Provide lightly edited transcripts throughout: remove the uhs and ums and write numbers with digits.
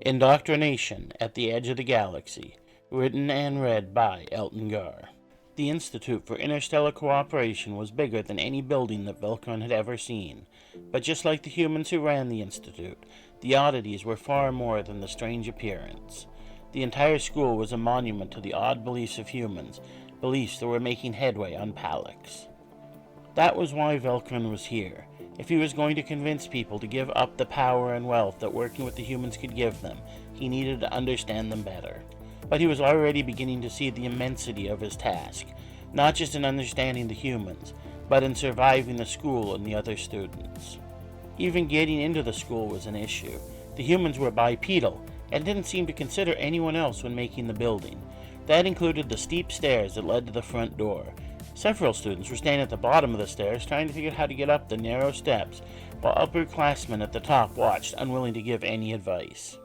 Indoctrination at the Edge of the Galaxy, written and read by Elton Gar. The Institute for Interstellar Cooperation was bigger than any building that Velkron had ever seen, but just like the humans who ran the Institute, the oddities were far more than the strange appearance. The entire school was a monument to the odd beliefs of humans, beliefs that were making headway on Palax. That was why Velkron was here. If he was going to convince people to give up the power and wealth that working with the humans could give them, he needed to understand them better. But he was already beginning to see the immensity of his task, not just in understanding the humans, but in surviving the school and the other students. Even getting into the school was an issue. The humans were bipedal, and didn't seem to consider anyone else when making the building. That included the steep stairs that led to the front door. Several students were standing at the bottom of the stairs trying to figure out how to get up the narrow steps, while upperclassmen at the top watched, unwilling to give any advice.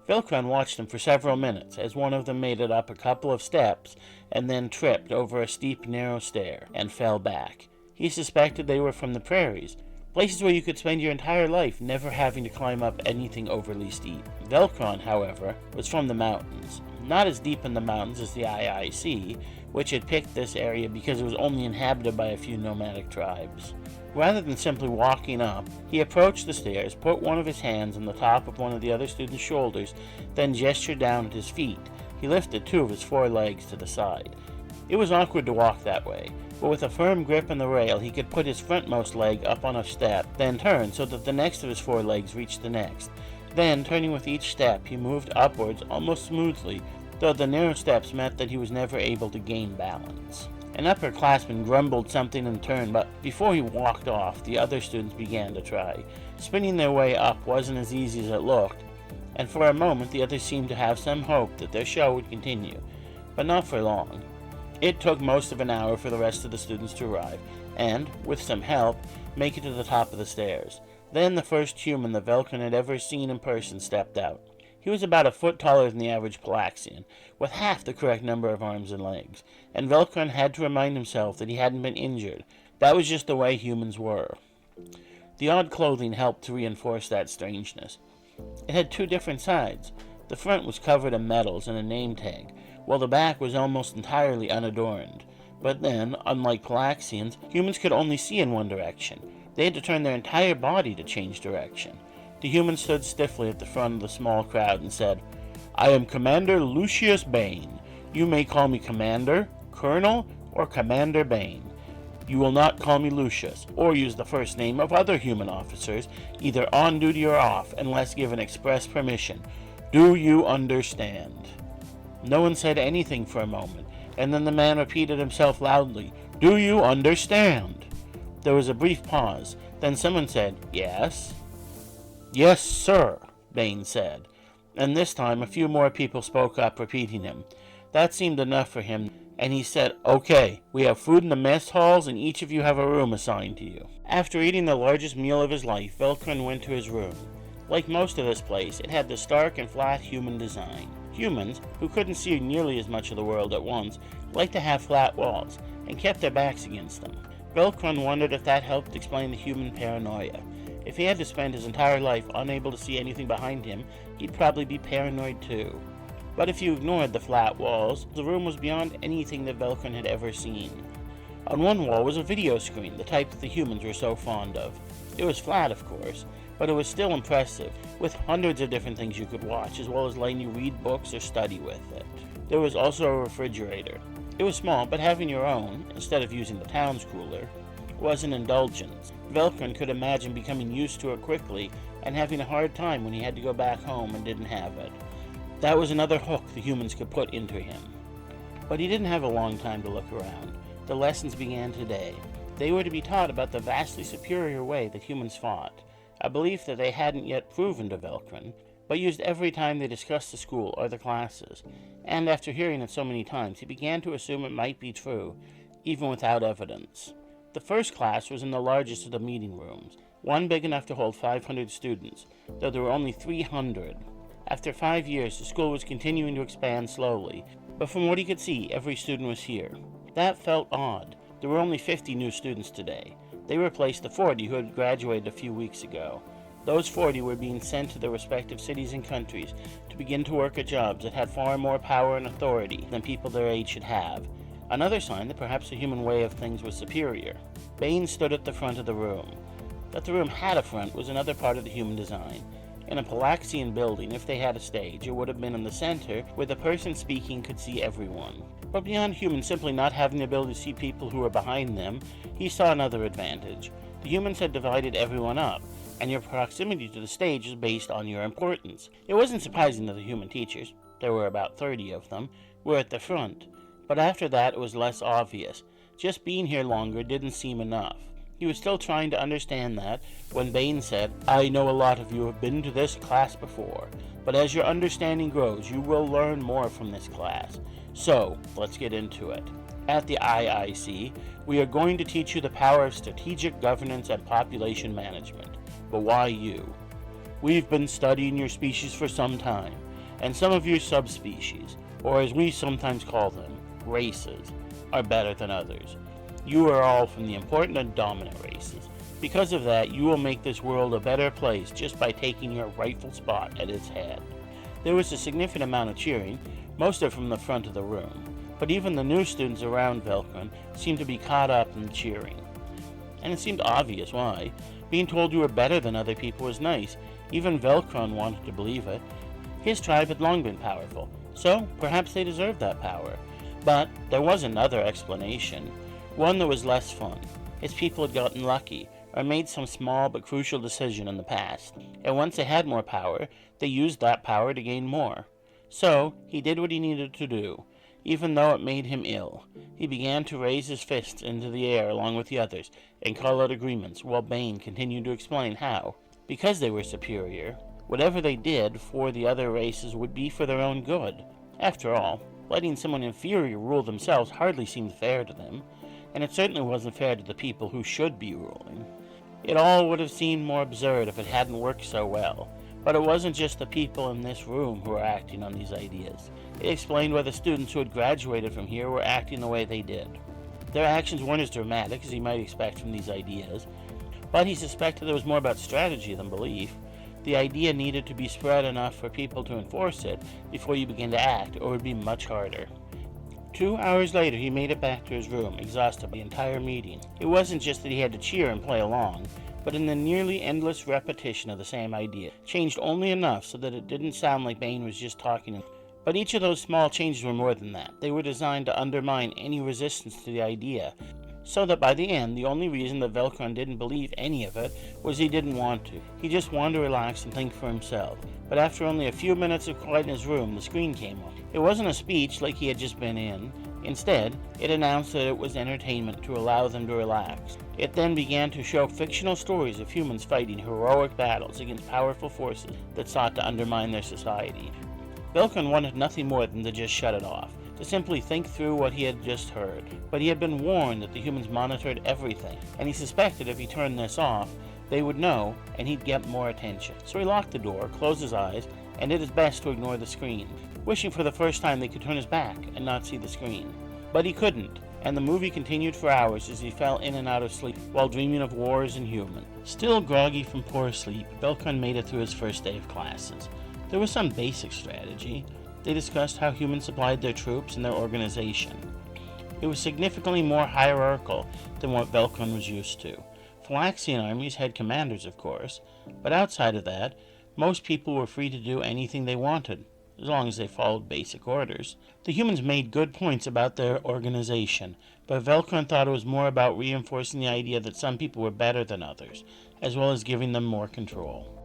Velkron watched them for several minutes as one of them made it up a couple of steps and then tripped over a steep, narrow stair and fell back. He suspected they were from the prairies, places where you could spend your entire life never having to climb up anything overly steep. Velkron, however, was from the mountains. Not as deep in the mountains as the IIC, which had picked this area because it was only inhabited by a few nomadic tribes. Rather than simply walking up, he approached the stairs, put one of his hands on the top of one of the other students' shoulders, then gestured down at his feet. He lifted two of his four legs to the side. It was awkward to walk that way, but with a firm grip on the rail, he could put his frontmost leg up on a step, then turn so that the next of his four legs reached the next. Then, turning with each step, he moved upwards almost smoothly, though the narrow steps meant that he was never able to gain balance. An upperclassman grumbled something in turn, but before he walked off, the other students began to try. Spinning their way up wasn't as easy as it looked, and for a moment the others seemed to have some hope that their show would continue, but not for long. It took most of an hour for the rest of the students to arrive, and, with some help, make it to the top of the stairs. Then the first human that Velkron had ever seen in person stepped out. He was about a foot taller than the average Palaxian, with half the correct number of arms and legs, and Velkron had to remind himself that he hadn't been injured. That was just the way humans were. The odd clothing helped to reinforce that strangeness. It had two different sides. The front was covered in medals and a name tag, while the back was almost entirely unadorned. But then, unlike Palaxians, humans could only see in one direction. They had to turn their entire body to change direction. The human stood stiffly at the front of the small crowd and said, "I am Commander Lucius Bane. You may call me Commander, Colonel, or Commander Bane. You will not call me Lucius, or use the first name of other human officers, either on duty or off, unless given express permission. Do you understand?" No one said anything for a moment, and then the man repeated himself loudly, "Do you understand?" There was a brief pause, then someone said, "Yes." "Yes, sir," Bane said, and this time a few more people spoke up, repeating him. That seemed enough for him, and he said, "Okay, we have food in the mess halls, and each of you have a room assigned to you." After eating the largest meal of his life, Velkron went to his room. Like most of this place, it had the stark and flat human design. Humans, who couldn't see nearly as much of the world at once, liked to have flat walls, and kept their backs against them. Velkron wondered if that helped explain the human paranoia. If he had to spend his entire life unable to see anything behind him, he'd probably be paranoid too. But if you ignored the flat walls, the room was beyond anything that Velkron had ever seen. On one wall was a video screen, the type that the humans were so fond of. It was flat, of course, but it was still impressive, with hundreds of different things you could watch, as well as letting you read books or study with it. There was also a refrigerator. It was small, but having your own, instead of using the town's cooler, was an indulgence. Velkron could imagine becoming used to it quickly and having a hard time when he had to go back home and didn't have it. That was another hook the humans could put into him. But he didn't have a long time to look around. The lessons began today. They were to be taught about the vastly superior way that humans fought, a belief that they hadn't yet proven to Velkron, but used every time they discussed the school or the classes, and after hearing it so many times, he began to assume it might be true, even without evidence. The first class was in the largest of the meeting rooms, one big enough to hold 500 students, though there were only 300. After 5 years, the school was continuing to expand slowly, but from what he could see, every student was here. That felt odd. There were only 50 new students today. They replaced the 40 who had graduated a few weeks ago. Those 40 were being sent to their respective cities and countries to begin to work at jobs that had far more power and authority than people their age should have. Another sign that perhaps the human way of things was superior. Bane stood at the front of the room. That the room had a front was another part of the human design. In a Palaxian building, if they had a stage, it would have been in the center where the person speaking could see everyone. But beyond humans simply not having the ability to see people who were behind them, he saw another advantage. The humans had divided everyone up, and your proximity to the stage was based on your importance. It wasn't surprising that the human teachers, there were about 30 of them, were at the front. But after that it was less obvious. Just being here longer didn't seem enough. He was still trying to understand that when Bane said, "I know a lot of you have been to this class before, but as your understanding grows, you will learn more from this class. So, let's get into it. At the IIC, we are going to teach you the power of strategic governance and population management. But why you? We've been studying your species for some time, and some of your subspecies, or as we sometimes call them, races, are better than others. You are all from the important and dominant races. Because of that, you will make this world a better place just by taking your rightful spot at its head." There was a significant amount of cheering, most of it from the front of the room, but even the new students around Velkron seemed to be caught up in the cheering. And it seemed obvious why. Being told you were better than other people was nice. Even Velkron wanted to believe it. His tribe had long been powerful, so perhaps they deserved that power. But there was another explanation, one that was less fun. His people had gotten lucky, or made some small but crucial decision in the past, and once they had more power, they used that power to gain more. So, he did what he needed to do, even though it made him ill. He began to raise his fists into the air along with the others, and call out agreements, while Bane continued to explain how, because they were superior, whatever they did for the other races would be for their own good. After all, letting someone inferior rule themselves hardly seemed fair to them, and it certainly wasn't fair to the people who should be ruling. It all would have seemed more absurd if it hadn't worked so well, but it wasn't just the people in this room who were acting on these ideas. It explained why the students who had graduated from here were acting the way they did. Their actions weren't as dramatic as he might expect from these ideas, but he suspected it was more about strategy than belief. The idea needed to be spread enough for people to enforce it before you began to act, or it would be much harder. 2 hours later, he made it back to his room, exhausted by the entire meeting. It wasn't just that he had to cheer and play along, but in the nearly endless repetition of the same idea, changed only enough so that it didn't sound like Bane was just talking. But each of those small changes were more than that. They were designed to undermine any resistance to the idea, so that by the end, the only reason that Velkron didn't believe any of it was he didn't want to. He just wanted to relax and think for himself. But after only a few minutes of quiet in his room, the screen came on. It wasn't a speech like he had just been in. Instead, it announced that it was entertainment to allow them to relax. It then began to show fictional stories of humans fighting heroic battles against powerful forces that sought to undermine their society. Velkron wanted nothing more than to just shut it off, to simply think through what he had just heard. But he had been warned that the humans monitored everything, and he suspected if he turned this off, they would know, and he'd get more attention. So he locked the door, closed his eyes, and did his best to ignore the screen, wishing for the first time they could turn his back and not see the screen. But he couldn't, and the movie continued for hours as he fell in and out of sleep while dreaming of wars and humans. Still groggy from poor sleep, Velkron made it through his first day of classes. There was some basic strategy. They discussed how humans supplied their troops and their organization. It was significantly more hierarchical than what Velkron was used to. Phylaxian armies had commanders, of course, but outside of that, most people were free to do anything they wanted, as long as they followed basic orders. The humans made good points about their organization, but Velkron thought it was more about reinforcing the idea that some people were better than others, as well as giving them more control.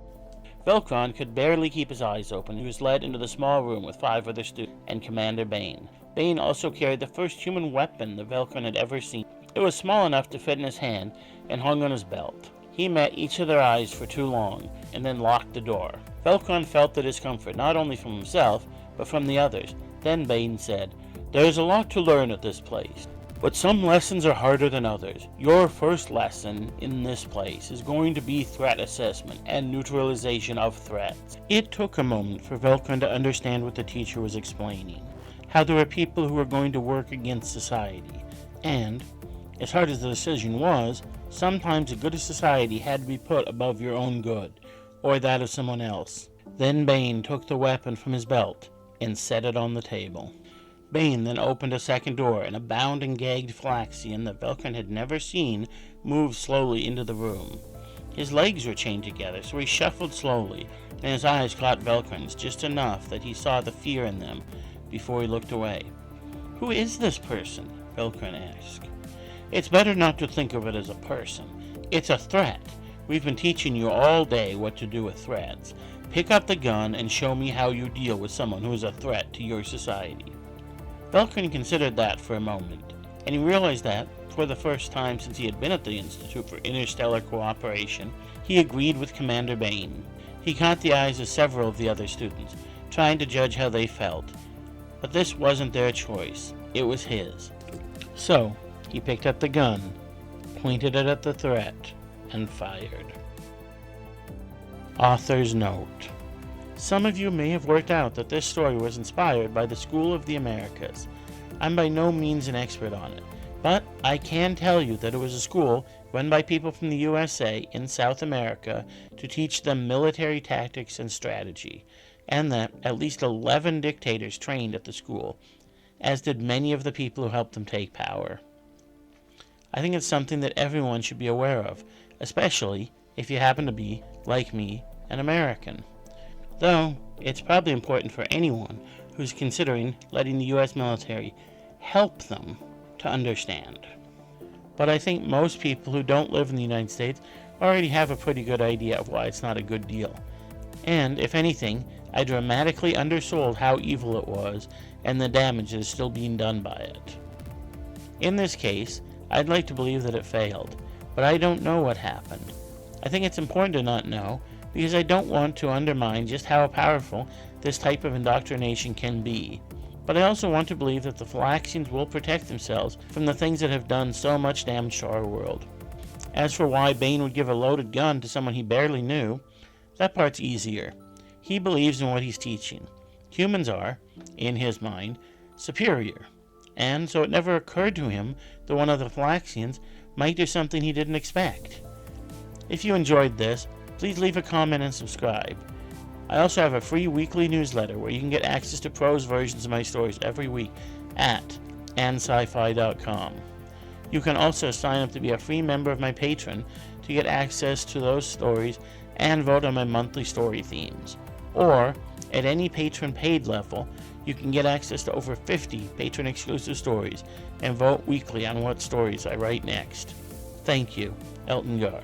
Velkron could barely keep his eyes open. He was led into the small room with 5 other students and Commander Bane. Bane also carried the first human weapon that Velkron had ever seen. It was small enough to fit in his hand and hung on his belt. He met each of their eyes for too long, and then locked the door. Velkron felt the discomfort, not only from himself, but from the others. Then Bane said, "There's a lot to learn at this place, but some lessons are harder than others. Your first lesson in this place is going to be threat assessment and neutralization of threats." It took a moment for Velkron to understand what the teacher was explaining, how there were people who were going to work against society, and, as hard as the decision was, sometimes the good of society had to be put above your own good. or that of someone else. Then Bane took the weapon from his belt and set it on the table. Bane then opened a second door, and a bound and gagged Flaxian that Velkron had never seen moved slowly into the room. His legs were chained together, so he shuffled slowly, and his eyes caught Velkron's just enough that he saw the fear in them before he looked away. "Who is this person?" Velkron asked. "It's better not to think of it as a person. It's a threat. We've been teaching you all day what to do with threats. Pick up the gun and show me how you deal with someone who is a threat to your society." Velkron considered that for a moment, and he realized that, for the first time since he had been at the Institute for Interstellar Cooperation, he agreed with Commander Bane. He caught the eyes of several of the other students, trying to judge how they felt. But this wasn't their choice. It was his. So, he picked up the gun, pointed it at the threat, and fired. Author's note. Some of you may have worked out that this story was inspired by the School of the Americas. I'm by no means an expert on it, but I can tell you that it was a school run by people from the USA in South America to teach them military tactics and strategy, and that at least 11 dictators trained at the school, as did many of the people who helped them take power. I think it's something that everyone should be aware of, especially if you happen to be, like me, an American. Though, it's probably important for anyone who's considering letting the U.S. military help them to understand. But I think most people who don't live in the United States already have a pretty good idea of why it's not a good deal. And, if anything, I dramatically undersold how evil it was and the damage that is still being done by it. In this case, I'd like to believe that it failed, but I don't know what happened. I think it's important to not know, because I don't want to undermine just how powerful this type of indoctrination can be. But I also want to believe that the Falaxians will protect themselves from the things that have done so much damage to our world. As for why Bane would give a loaded gun to someone he barely knew, that part's easier. He believes in what he's teaching. Humans are, in his mind, superior, and so it never occurred to him that one of the Falaxians might do something he didn't expect. If you enjoyed this, please leave a comment and subscribe. I also have a free weekly newsletter where you can get access to prose versions of my stories every week at sci-fi.com. You can also sign up to be a free member of my Patreon to get access to those stories and vote on my monthly story themes. Or, at any patron paid level, you can get access to over 50 patron exclusive stories and vote weekly on what stories I write next. Thank you, Elton Gar.